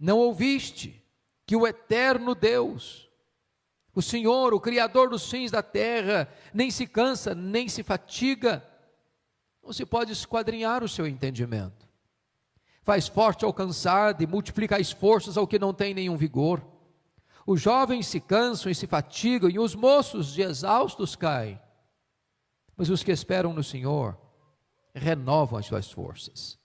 Não ouviste que o eterno Deus, o Senhor, o Criador dos fins da terra, nem se cansa, nem se fatiga? Não se pode esquadrinhar o seu entendimento. Faz forte ao cansado e multiplica as forças ao que não tem nenhum vigor. Os jovens se cansam e se fatigam, e os moços de exaustos caem. Mas os que esperam no Senhor renovam as suas forças.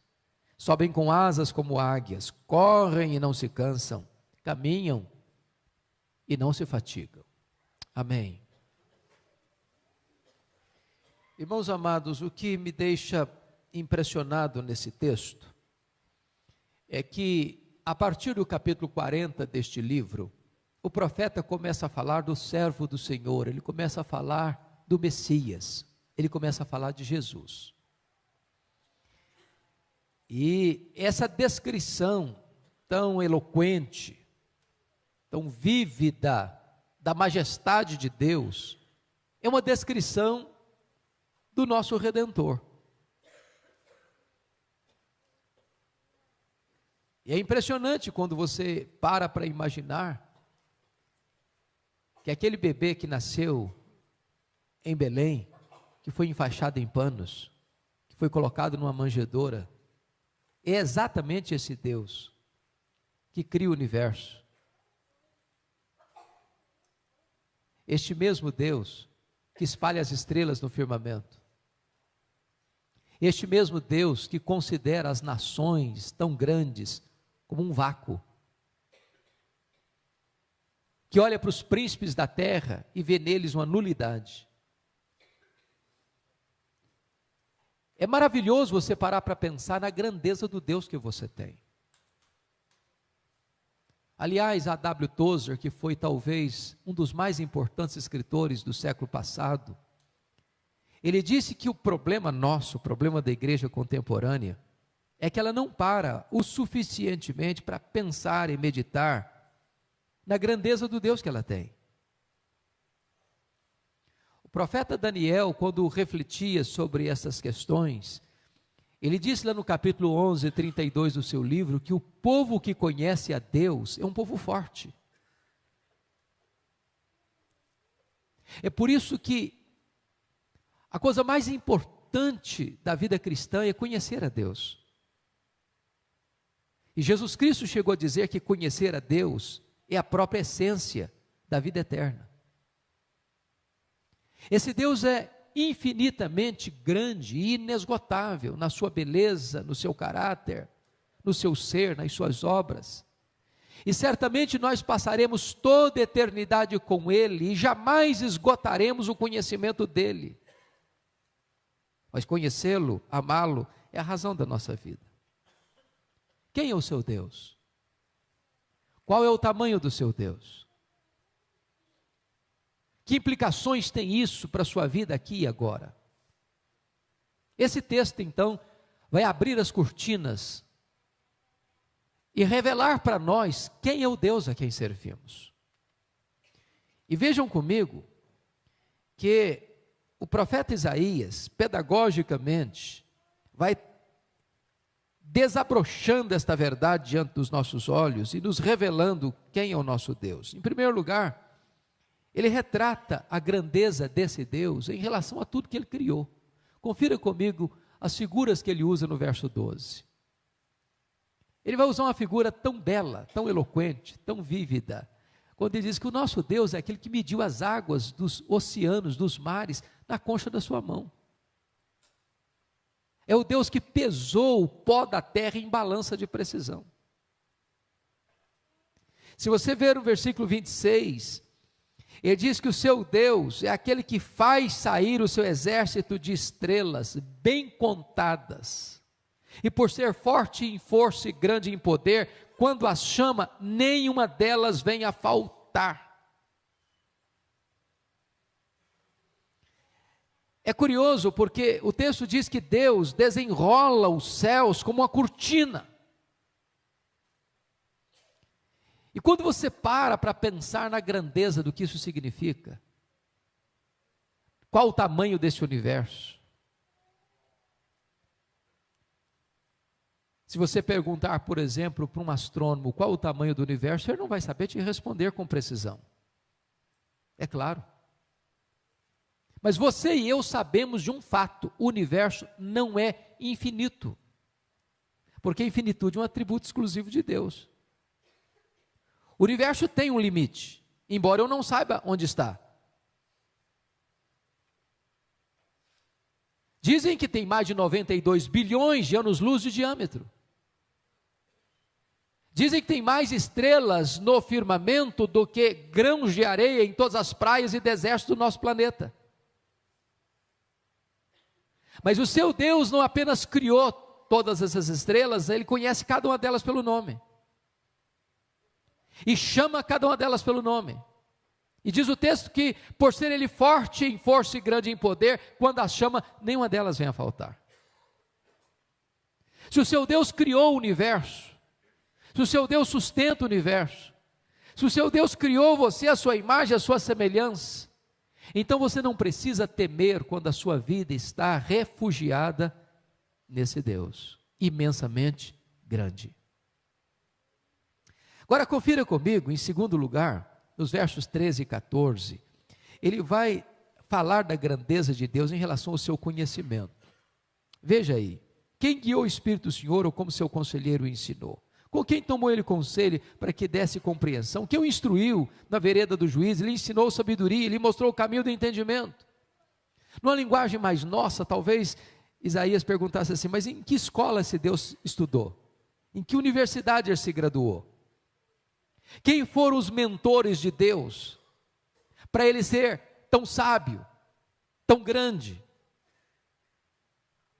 Sobem com asas como águias, correm e não se cansam, caminham e não se fatigam. Amém. Irmãos amados, o que me deixa impressionado nesse texto é que, a partir do capítulo 40 deste livro, o profeta começa a falar do servo do Senhor, ele começa a falar do Messias, ele começa a falar de Jesus. E essa descrição tão eloquente, tão vívida da majestade de Deus, é uma descrição do nosso Redentor. E é impressionante quando você para imaginar que aquele bebê que nasceu em Belém, que foi enfaixado em panos, que foi colocado numa manjedoura, é exatamente esse Deus que cria o universo. Este mesmo Deus que espalha as estrelas no firmamento. Este mesmo Deus que considera as nações tão grandes como um vácuo. Que olha para os príncipes da terra e vê neles uma nulidade. É maravilhoso você parar para pensar na grandeza do Deus que você tem. Aliás, A. W. Tozer, que foi talvez um dos mais importantes escritores do século passado, ele disse que o problema nosso, o problema da igreja contemporânea, é que ela não para o suficientemente para pensar e meditar na grandeza do Deus que ela tem. O profeta Daniel, quando refletia sobre essas questões, ele disse lá no capítulo 11, 32 do seu livro, que o povo que conhece a Deus é um povo forte. É por isso que a coisa mais importante da vida cristã é conhecer a Deus. E Jesus Cristo chegou a dizer que conhecer a Deus é a própria essência da vida eterna. Esse Deus é infinitamente grande e inesgotável na sua beleza, no seu caráter, no seu ser, nas suas obras. E certamente nós passaremos toda a eternidade com Ele e jamais esgotaremos o conhecimento dEle. Mas conhecê-lo, amá-lo, é a razão da nossa vida. Quem é o seu Deus? Qual é o tamanho do seu Deus? Que implicações tem isso para a sua vida aqui e agora? Esse texto, então, vai abrir as cortinas e revelar para nós quem é o Deus a quem servimos. E vejam comigo que o profeta Isaías, pedagogicamente, vai desabrochando esta verdade diante dos nossos olhos e nos revelando quem é o nosso Deus. Em primeiro lugar, ele retrata a grandeza desse Deus em relação a tudo que ele criou. Confira comigo as figuras que ele usa no verso 12. Ele vai usar uma figura tão bela, tão eloquente, tão vívida, quando ele diz que o nosso Deus é aquele que mediu as águas dos oceanos, dos mares, na concha da sua mão. É o Deus que pesou o pó da terra em balança de precisão. Se você ver o versículo 26, ele diz que o seu Deus é aquele que faz sair o seu exército de estrelas bem contadas. E por ser forte em força e grande em poder, quando as chama, nenhuma delas vem a faltar. É curioso porque o texto diz que Deus desenrola os céus como uma cortina. E quando você para pensar na grandeza do que isso significa, qual o tamanho desse universo? Se você perguntar, por exemplo, para um astrônomo qual o tamanho do universo, ele não vai saber te responder com precisão. É claro. Mas você e eu sabemos de um fato: o universo não é infinito. Porque a infinitude é um atributo exclusivo de Deus. O universo tem um limite, embora eu não saiba onde está. Dizem que tem mais de 92 bilhões de anos-luz de diâmetro. Dizem que tem mais estrelas no firmamento do que grãos de areia em todas as praias e desertos do nosso planeta. Mas o seu Deus não apenas criou todas essas estrelas, Ele conhece cada uma delas pelo nome. E chama cada uma delas pelo nome. E diz o texto que, por ser Ele forte em força e grande em poder, quando as chama, nenhuma delas vem a faltar. Se o seu Deus criou o universo, se o seu Deus sustenta o universo, se o seu Deus criou você, a sua imagem, a sua semelhança, então você não precisa temer quando a sua vida está refugiada nesse Deus imensamente grande. Agora confira comigo, em segundo lugar, nos versos 13 e 14, ele vai falar da grandeza de Deus em relação ao seu conhecimento. Veja aí, quem guiou o Espírito do Senhor ou como seu conselheiro o ensinou? Com quem tomou ele conselho para que desse compreensão? Quem o instruiu na vereda do juízo? Lhe ensinou sabedoria, lhe mostrou o caminho do entendimento. Numa linguagem mais nossa, talvez Isaías perguntasse assim: mas em que escola esse Deus estudou? Em que universidade ele se graduou? Quem foram os mentores de Deus para ele ser tão sábio, tão grande?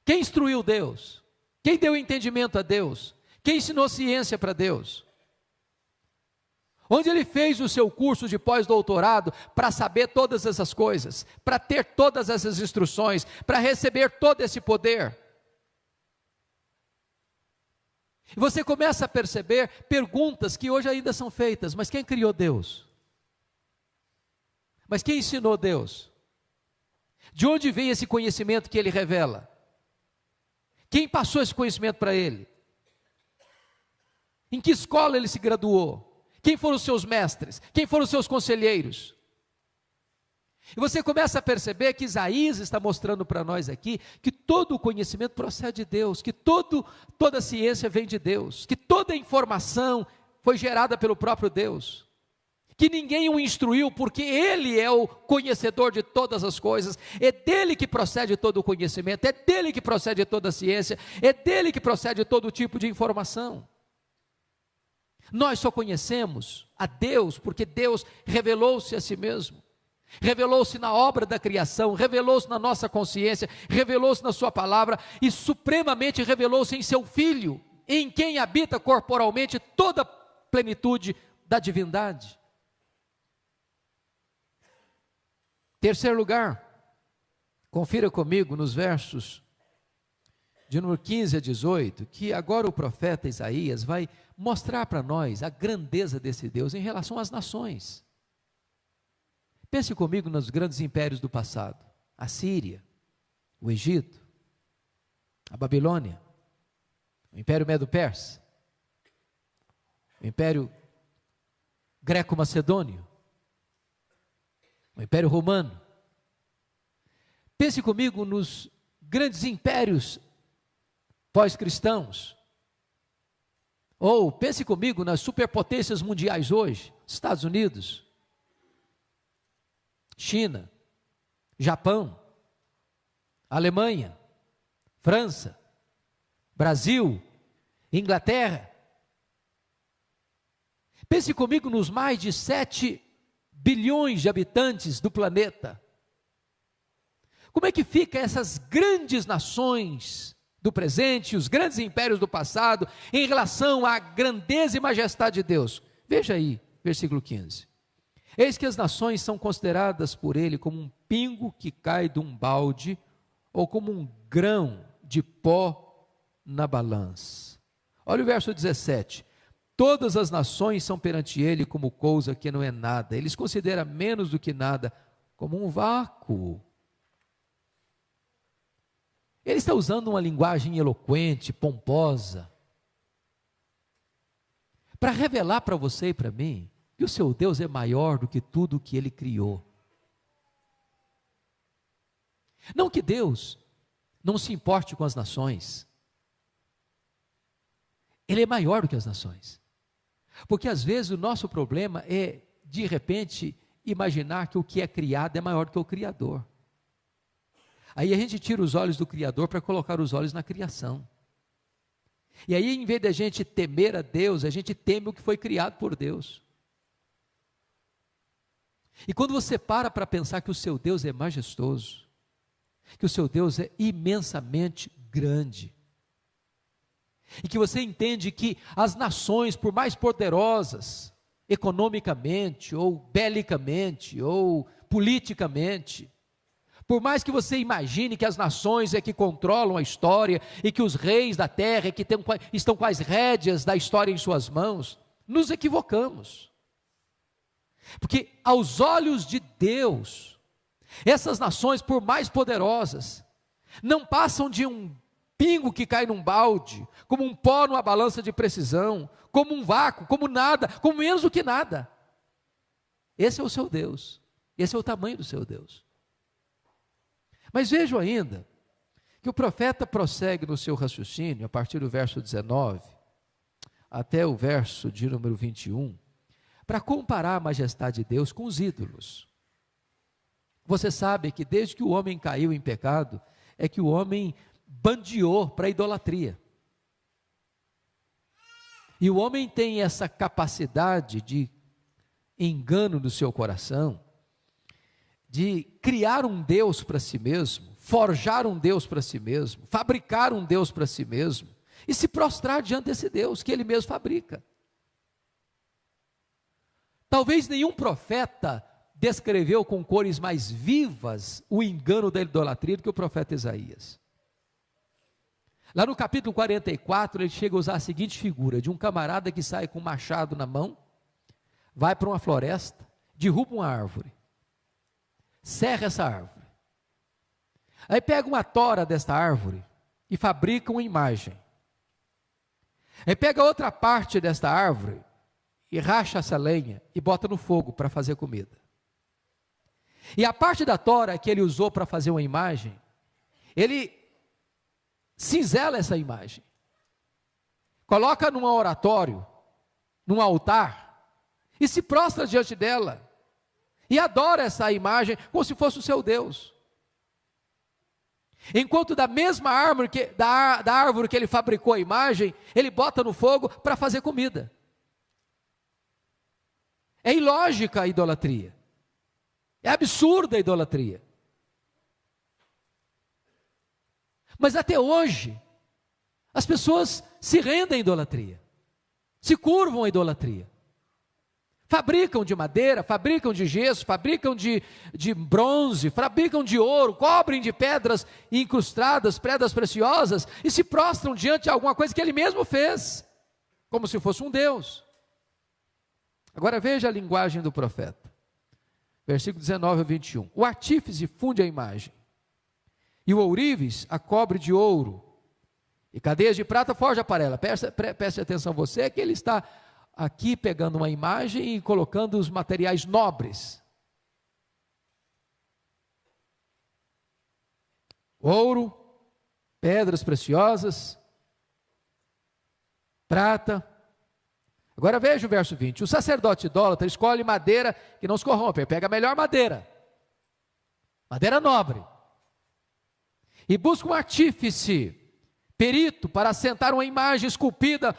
Quem instruiu Deus? Quem deu entendimento a Deus? Quem ensinou ciência para Deus? Onde ele fez o seu curso de pós-doutorado para saber todas essas coisas, para ter todas essas instruções, para receber todo esse poder? E você começa a perceber perguntas que hoje ainda são feitas: mas quem criou Deus? Mas quem ensinou Deus? De onde vem esse conhecimento que ele revela? Quem passou esse conhecimento para ele? Em que escola ele se graduou? Quem foram os seus mestres? Quem foram os seus conselheiros? E você começa a perceber que Isaías está mostrando para nós aqui que todo o conhecimento procede de Deus, que toda a ciência vem de Deus, que toda a informação foi gerada pelo próprio Deus, que ninguém o instruiu, porque Ele é o conhecedor de todas as coisas, é dele que procede todo o conhecimento, é dele que procede toda a ciência, é dele que procede todo tipo de informação. Nós só conhecemos a Deus porque Deus revelou-se a si mesmo, revelou-se na obra da criação, revelou-se na nossa consciência, revelou-se na sua palavra e supremamente revelou-se em seu Filho, em quem habita corporalmente toda a plenitude da divindade. Terceiro lugar, confira comigo nos versos de número 15 a 18, que agora o profeta Isaías vai mostrar para nós a grandeza desse Deus em relação às nações. Pense comigo nos grandes impérios do passado: a Síria, o Egito, a Babilônia, o Império Medo-Persa, o Império Greco-Macedônio, o Império Romano. Pense comigo nos grandes impérios pós-cristãos. Ou pense comigo nas superpotências mundiais hoje: Estados Unidos, China, Japão, Alemanha, França, Brasil, Inglaterra. Pense comigo nos mais de 7 bilhões de habitantes do planeta. Como é que ficam essas grandes nações do presente, os grandes impérios do passado, em relação à grandeza e majestade de Deus? Veja aí, versículo 15. Eis que as nações são consideradas por ele como um pingo que cai de um balde, ou como um grão de pó na balança. Olha o verso 17. Todas as nações são perante ele como coisa que não é nada. Ele os considera menos do que nada, como um vácuo. Ele está usando uma linguagem eloquente, pomposa, para revelar para você e para mim que o seu Deus é maior do que tudo que Ele criou. Não que Deus não se importe com as nações. Ele é maior do que as nações. Porque às vezes o nosso problema é, de repente, imaginar que o que é criado é maior do que o Criador. Aí a gente tira os olhos do Criador para colocar os olhos na criação. E aí, em vez de a gente temer a Deus, a gente teme o que foi criado por Deus. E quando você para pensar que o seu Deus é majestoso, que o seu Deus é imensamente grande, e que você entende que as nações, por mais poderosas, economicamente, ou belicamente, ou politicamente, por mais que você imagine que as nações é que controlam a história, e que os reis da terra é que estão com as rédeas da história em suas mãos, nos equivocamos. Porque aos olhos de Deus, essas nações, por mais poderosas, não passam de um pingo que cai num balde, como um pó numa balança de precisão, como um vácuo, como nada, como menos do que nada. Esse é o seu Deus, esse é o tamanho do seu Deus. Mas vejo ainda que o profeta prossegue no seu raciocínio, a partir do verso 19, até o verso de número 21, para comparar a majestade de Deus com os ídolos. Você sabe que desde que o homem caiu em pecado, é que o homem bandeou para a idolatria. E o homem tem essa capacidade de engano no seu coração, de criar um Deus para si mesmo, forjar um Deus para si mesmo, fabricar um Deus para si mesmo, e se prostrar diante desse Deus que ele mesmo fabrica. Talvez nenhum profeta descreveu com cores mais vivas o engano da idolatria do que o profeta Isaías. Lá no capítulo 44, ele chega a usar a seguinte figura, de um camarada que sai com um machado na mão, vai para uma floresta, derruba uma árvore, serra essa árvore, aí pega uma tora desta árvore e fabrica uma imagem, aí pega outra parte desta árvore e racha essa lenha e bota no fogo para fazer comida. E a parte da tora que ele usou para fazer uma imagem, ele cinzela essa imagem, coloca num oratório, num altar, e se prostra diante dela, e adora essa imagem como se fosse o seu Deus. Enquanto da mesma árvore da árvore que ele fabricou a imagem, ele bota no fogo para fazer comida. É ilógica a idolatria. É absurda a idolatria. Mas até hoje, as pessoas se rendem à idolatria, se curvam à idolatria. Fabricam de madeira, fabricam de gesso, fabricam de bronze, fabricam de ouro, cobrem de pedras incrustadas, pedras preciosas, e se prostram diante de alguma coisa que ele mesmo fez, como se fosse um Deus. Agora veja a linguagem do profeta. Versículo 19 a 21. O artífice funde a imagem, e o ourives a cobre de ouro, e cadeias de prata forja para ela. Preste atenção você, que ele está aqui pegando uma imagem e colocando os materiais nobres. Ouro, pedras preciosas, prata. Agora veja o verso 20. O sacerdote idólatra escolhe madeira que não se corrompe. Ele pega a melhor madeira, madeira nobre, e busca um artífice, perito, para assentar uma imagem esculpida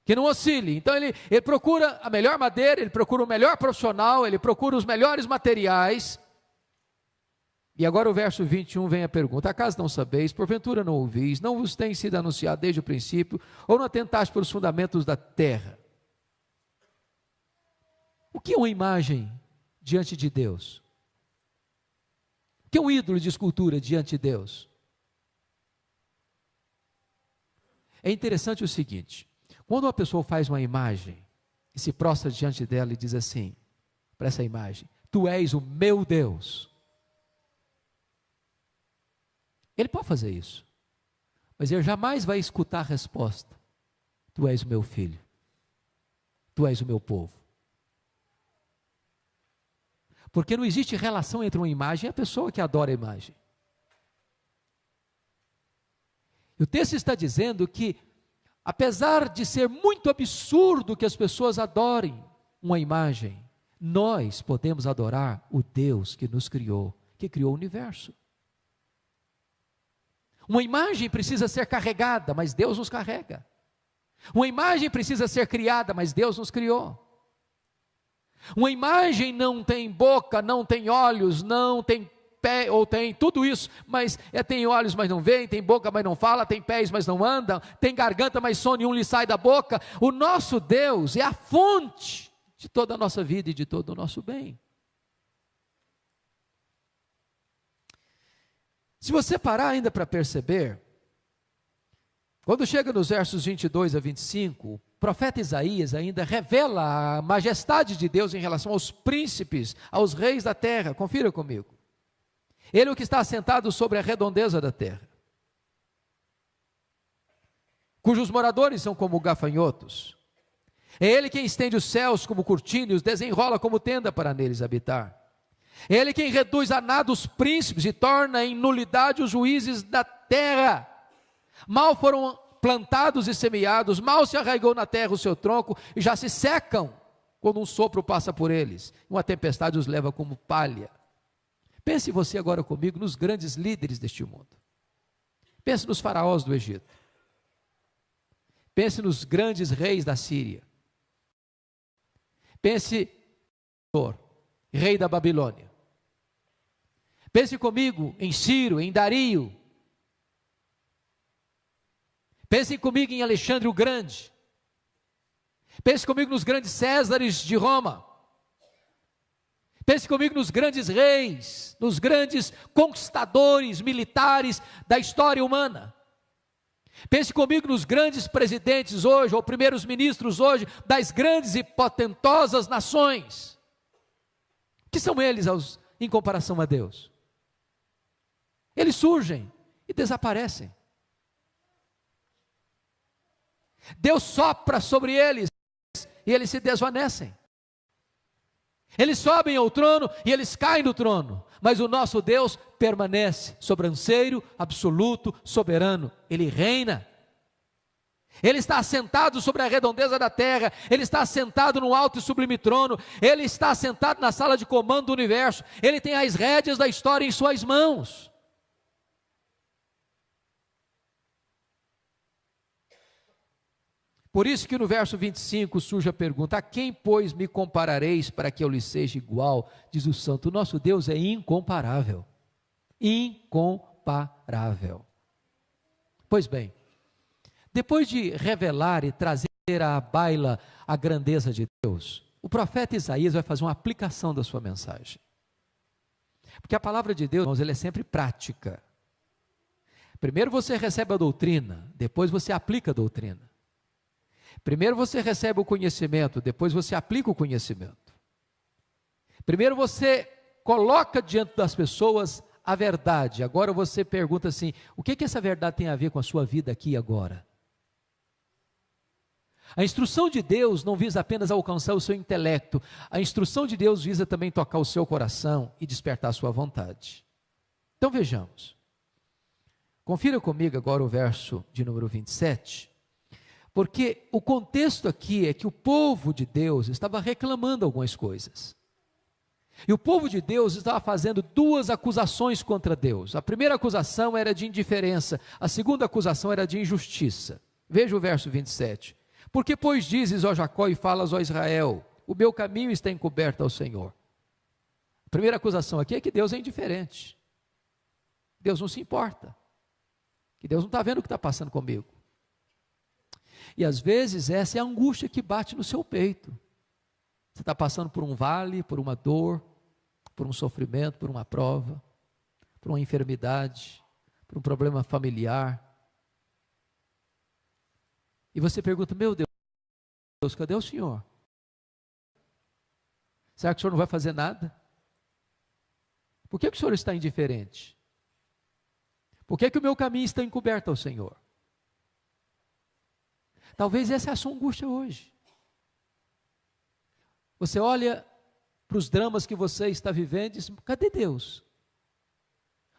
que não oscile. Então ele procura a melhor madeira, ele procura o melhor profissional, ele procura os melhores materiais. E agora o verso 21 vem a pergunta: acaso não sabeis, porventura não ouvis, não vos tem sido anunciado desde o princípio, ou não atentaste pelos fundamentos da terra? O que é uma imagem diante de Deus? O que é um ídolo de escultura diante de Deus? É interessante o seguinte: quando uma pessoa faz uma imagem e se prostra diante dela e diz assim, para essa imagem: tu és o meu Deus. Ele pode fazer isso, mas ele jamais vai escutar a resposta: tu és o meu filho. tu és o meu povo. Porque não existe relação entre uma imagem e a pessoa que adora a imagem. E o texto está dizendo que, apesar de ser muito absurdo que as pessoas adorem uma imagem, nós podemos adorar o Deus que nos criou, que criou o universo. Uma imagem precisa ser carregada, mas Deus nos carrega. Uma imagem precisa ser criada, mas Deus nos criou. Uma imagem não tem boca, não tem olhos, não tem pé, ou tem tudo isso, mas tem olhos, mas não vê, tem boca, mas não fala, tem pés, mas não anda, tem garganta, mas som nenhum lhe sai da boca. O nosso Deus é a fonte de toda a nossa vida e de todo o nosso bem. Se você parar ainda para perceber, quando chega nos versos 22 a 25, o profeta Isaías ainda revela a majestade de Deus em relação aos príncipes, aos reis da terra. Confira comigo. Ele é o que está assentado sobre a redondeza da terra, cujos moradores são como gafanhotos. É Ele quem estende os céus como cortina e os desenrola como tenda para neles habitar. É Ele quem reduz a nada os príncipes e torna em nulidade os juízes da terra. Mal foram plantados e semeados, mal se arraigou na terra o seu tronco, e já se secam quando um sopro passa por eles. Uma tempestade os leva como palha. Pense você agora comigo nos grandes líderes deste mundo. Pense nos faraós do Egito. Pense nos grandes reis da Síria. Pense no rei da Babilônia. Pense comigo em Ciro, em Dario. Pense comigo em Alexandre o Grande. Pense comigo nos grandes Césares de Roma. Pense comigo nos grandes reis, nos grandes conquistadores militares da história humana. Pense comigo nos grandes presidentes hoje, ou primeiros ministros hoje, das grandes e potentosas nações. Que são eles em comparação a Deus? Eles surgem e desaparecem. Deus sopra sobre eles e eles se desvanecem. Eles sobem ao trono e eles caem do trono, mas o nosso Deus permanece sobranceiro, absoluto, soberano. Ele reina. Ele está assentado sobre a redondeza da terra, Ele está assentado no alto e sublime trono, Ele está assentado na sala de comando do universo, Ele tem as rédeas da história em suas mãos. Por isso que no verso 25 surge a pergunta: a quem, pois, me comparareis para que eu lhe seja igual? Diz o santo, o nosso Deus é incomparável. Incomparável. Pois bem, depois de revelar e trazer à baila a grandeza de Deus, o profeta Isaías vai fazer uma aplicação da sua mensagem. Porque a palavra de Deus, irmãos, ela é sempre prática. Primeiro você recebe a doutrina, depois você aplica a doutrina. Primeiro você recebe o conhecimento, depois você aplica o conhecimento. Primeiro você coloca diante das pessoas a verdade, agora você pergunta assim: o que essa verdade tem a ver com a sua vida aqui e agora? A instrução de Deus não visa apenas alcançar o seu intelecto, a instrução de Deus visa também tocar o seu coração e despertar a sua vontade. Então vejamos, confira comigo agora o verso de número 27, porque o contexto aqui é que o povo de Deus estava reclamando algumas coisas. E o povo de Deus estava fazendo duas acusações contra Deus. A primeira acusação era de indiferença, a segunda acusação era de injustiça. Veja o verso 27. Porque, pois, dizes, ó Jacó, e falas, ó Israel, o meu caminho está encoberto ao Senhor. A primeira acusação aqui é que Deus é indiferente. Deus não se importa. Que Deus não está vendo o que está passando comigo. E às vezes essa é a angústia que bate no seu peito. Você está passando por um vale, por uma dor, por um sofrimento, por uma prova, por uma enfermidade, por um problema familiar. E você pergunta: meu Deus, cadê o Senhor? Será que o Senhor não vai fazer nada? Por que o Senhor está indiferente? Por que o meu caminho está encoberto ao Senhor? Talvez essa é a sua angústia hoje. Você olha para os dramas que você está vivendo e diz: cadê Deus?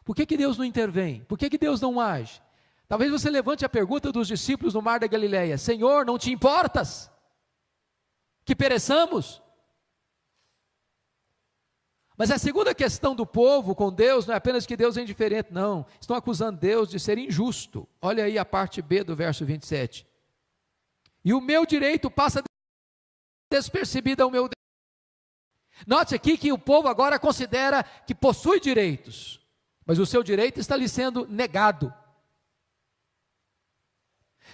Por que Deus não intervém? Por que Deus não age? Talvez você levante a pergunta dos discípulos no mar da Galileia: Senhor, não te importas que pereçamos? Mas a segunda questão do povo com Deus não é apenas que Deus é indiferente, não. Estão acusando Deus de ser injusto. Olha aí a parte B do verso 27. E o meu direito passa despercebido ao meu Deus. Note aqui que o povo agora considera que possui direitos, mas o seu direito está lhe sendo negado.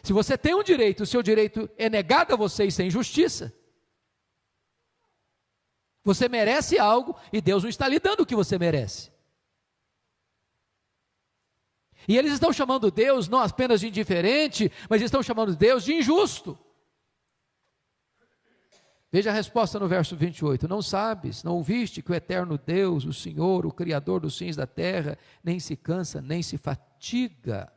Se você tem um direito, o seu direito é negado a você, isso é injustiça. Você merece algo e Deus não está lhe dando o que você merece. E eles estão chamando Deus não apenas de indiferente, mas estão chamando Deus de injusto. Veja a resposta no verso 28. Não sabes, não ouviste que o eterno Deus, o Senhor, o Criador dos fins da terra, nem se cansa, nem se fatiga.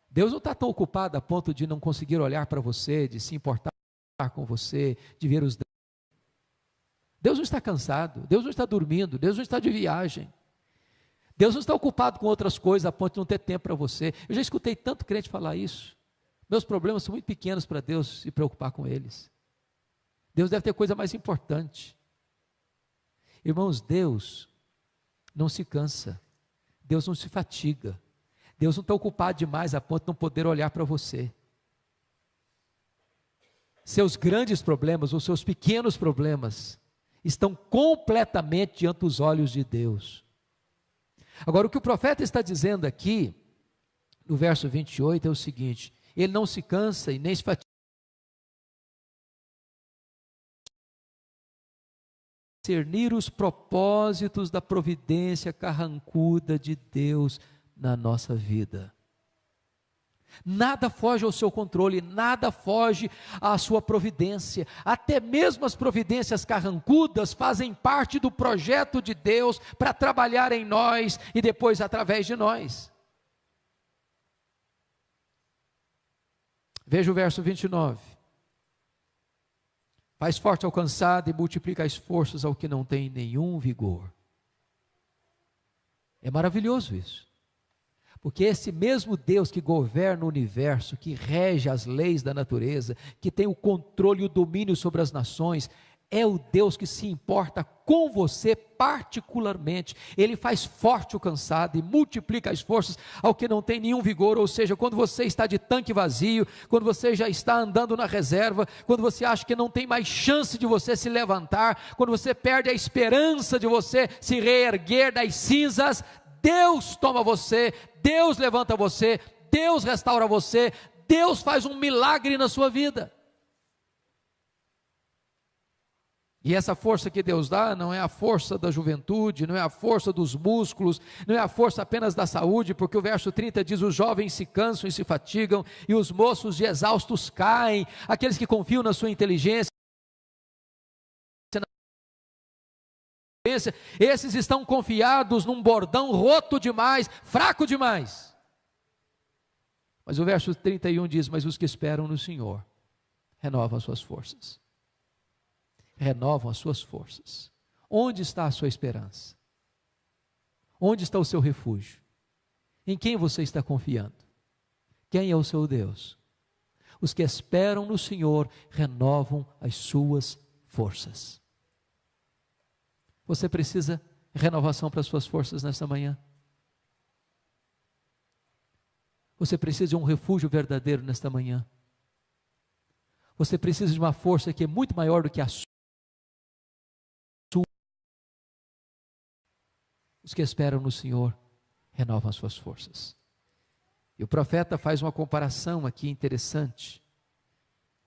Deus não está tão ocupado a ponto de não conseguir olhar para você, de se importar com você, de ver os... Deus não está cansado, Deus não está dormindo, Deus não está de viagem. Deus não está ocupado com outras coisas a ponto de não ter tempo para você. Eu já escutei tanto crente falar isso. Meus problemas são muito pequenos para Deus se preocupar com eles. Deus deve ter coisa mais importante. Irmãos, Deus não se cansa, Deus não se fatiga, Deus não está ocupado demais a ponto de não poder olhar para você. Seus grandes problemas ou seus pequenos problemas estão completamente diante dos olhos de Deus. Agora, o que o profeta está dizendo aqui, no verso 28, é o seguinte: ele não se cansa e nem se fatiga. Discernir os propósitos da providência carrancuda de Deus na nossa vida. Nada foge ao seu controle, nada foge à sua providência. Até mesmo as providências carrancudas fazem parte do projeto de Deus para trabalhar em nós e depois através de nós. Veja o verso 29. Faz forte ao cansado e multiplica as forças ao que não tem nenhum vigor. É maravilhoso isso. Porque esse mesmo Deus que governa o universo, que rege as leis da natureza, que tem o controle e o domínio sobre as nações, é o Deus que se importa com você particularmente. Ele faz forte o cansado e multiplica as forças ao que não tem nenhum vigor. Ou seja, quando você está de tanque vazio, quando você já está andando na reserva, quando você acha que não tem mais chance de você se levantar, quando você perde a esperança de você se reerguer das cinzas, Deus toma você, Deus levanta você, Deus restaura você, Deus faz um milagre na sua vida. E essa força que Deus dá não é a força da juventude, não é a força dos músculos, não é a força apenas da saúde, porque o verso 30 diz: os jovens se cansam e se fatigam, e os moços de exaustos caem. Aqueles que confiam na sua inteligência, esses estão confiados num bordão roto demais, fraco demais. Mas o verso 31 diz: mas os que esperam no Senhor renovam as suas forças. Renovam as suas forças. Onde está a sua esperança? Onde está o seu refúgio? Em quem você está confiando? Quem é o seu Deus? Os que esperam no Senhor renovam as suas forças. Você precisa de renovação para as suas forças nesta manhã? Você precisa de um refúgio verdadeiro nesta manhã? Você precisa de uma força que é muito maior do que a sua. Os que esperam no Senhor renovam as suas forças. E o profeta faz uma comparação aqui interessante.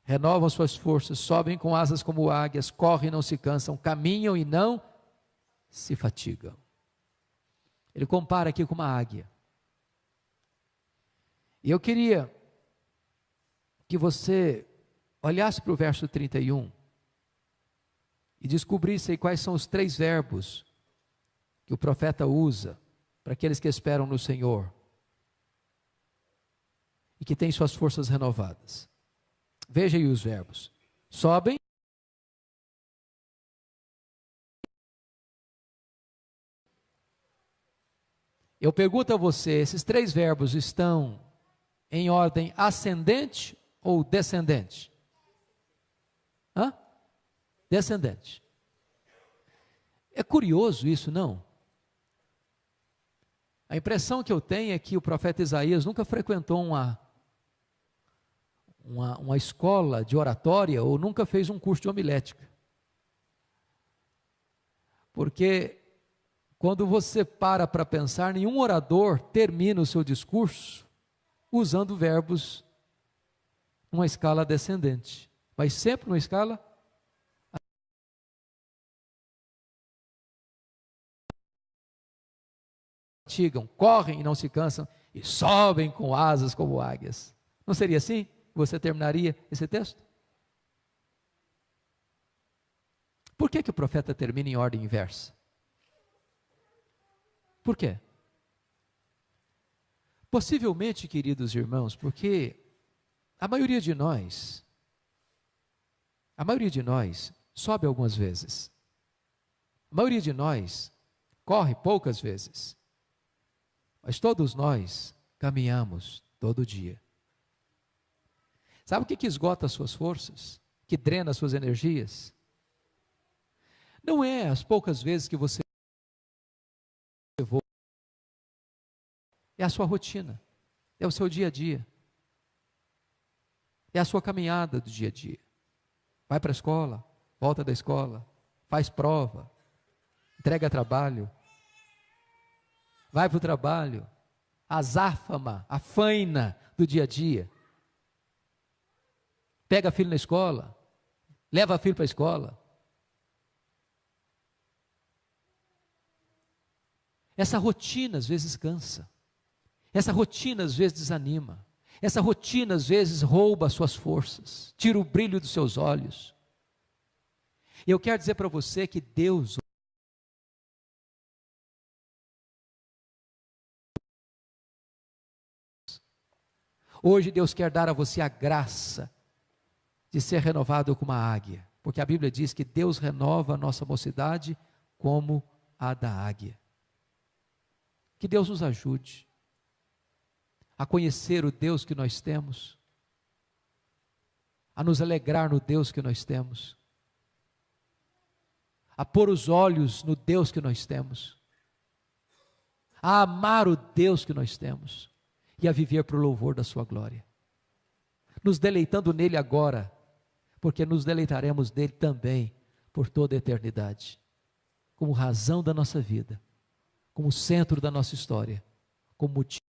Renovam suas forças, sobem com asas como águias, correm e não se cansam, caminham e não se fatigam. Ele compara aqui com uma águia. E eu queria que você olhasse para o verso 31 e descobrisse aí quais são os 3 verbos que o profeta usa para aqueles que esperam no Senhor e que têm suas forças renovadas. Veja aí os verbos: sobem. Eu pergunto a você, esses três verbos estão em ordem ascendente ou descendente? Hã? Descendente. É curioso isso, não? A impressão que eu tenho é que o profeta Isaías nunca frequentou uma escola de oratória ou nunca fez um curso de homilética. Porque quando você para pensar, nenhum orador termina o seu discurso usando verbos numa escala descendente, mas sempre numa escala fatigam, correm e não se cansam, e sobem com asas como águias. Não seria assim? Você terminaria esse texto? Por que o profeta termina em ordem inversa? Por quê? Possivelmente, queridos irmãos, porque a maioria de nós sobe algumas vezes. A maioria de nós corre poucas vezes. Mas todos nós caminhamos todo dia. Sabe o que esgota as suas forças? Que drena as suas energias? Não é as poucas vezes que você voa. É a sua rotina. É o seu dia a dia. É a sua caminhada do dia a dia. Vai para a escola, volta da escola, faz prova, entrega trabalho, vai para o trabalho, a azáfama, a faina do dia a dia. Pega filho na escola, leva filho para a escola. Essa rotina às vezes cansa. Essa rotina às vezes desanima. Essa rotina às vezes rouba as suas forças, tira o brilho dos seus olhos. E eu quero dizer para você que Deus hoje Deus quer dar a você a graça de ser renovado como a águia, porque a Bíblia diz que Deus renova a nossa mocidade como a da águia. Que Deus nos ajude a conhecer o Deus que nós temos, a nos alegrar no Deus que nós temos, a pôr os olhos no Deus que nós temos, a amar o Deus que nós temos e a viver para o louvor da sua glória, nos deleitando nele agora, porque nos deleitaremos nele também por toda a eternidade, como razão da nossa vida, como centro da nossa história, como motivo